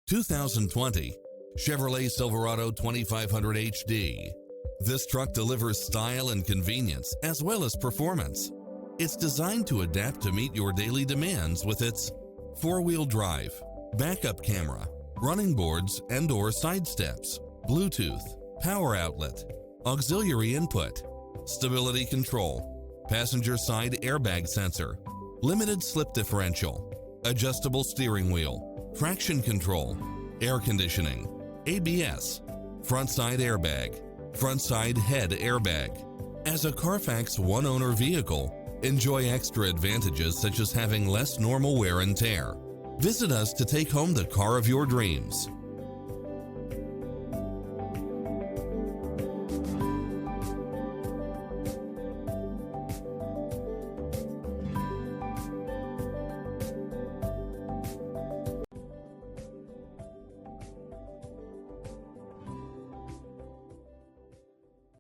2020 Chevrolet Silverado 2500HD. This truck delivers style and convenience as well as performance. It's designed to adapt to meet your daily demands with its four-wheel drive, backup camera, running boards and/or side steps, Bluetooth, power outlet, auxiliary input, stability control, passenger side airbag sensor, limited slip differential, adjustable steering wheel, traction control, air conditioning, ABS, front side airbag, front side head airbag. As a Carfax one-owner vehicle, enjoy extra advantages such as having less normal wear and tear. Visit us to take home the car of your dreams.